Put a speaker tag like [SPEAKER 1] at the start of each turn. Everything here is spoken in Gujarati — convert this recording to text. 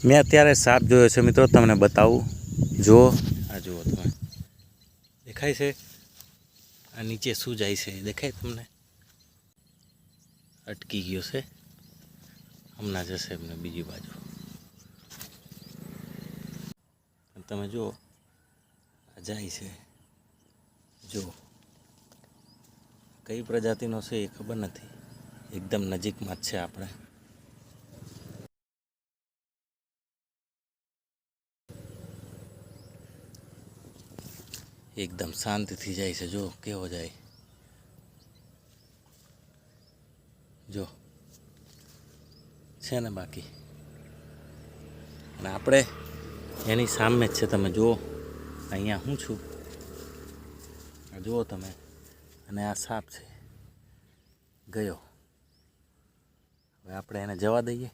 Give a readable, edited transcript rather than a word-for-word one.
[SPEAKER 1] મેં અત્યારે સાપ જોયો છે મિત્રો, તમને બતાવું. જો આ જુઓ તમે, દેખાય છે? આ નીચે શું જાય છે દેખાય તમને? અટકી ગયો છે, હમણાં જશે એમને બીજી બાજુ. તમે જુઓ, જાય છે. જો કઈ પ્રજાતિનો છે એ ખબર નથી, એકદમ નજીકમાં જ છે આપણે. એકદમ શાંતિથી જાય છે. જો કેવો જાય, જો છે ને બાકી. અને આપણે એની સામે જ છે, તમે જુઓ. અહીંયા હું છું, આ જુઓ તમે. અને આ સાપ છે, ગયો. હવે આપણે એને જવા દઈએ.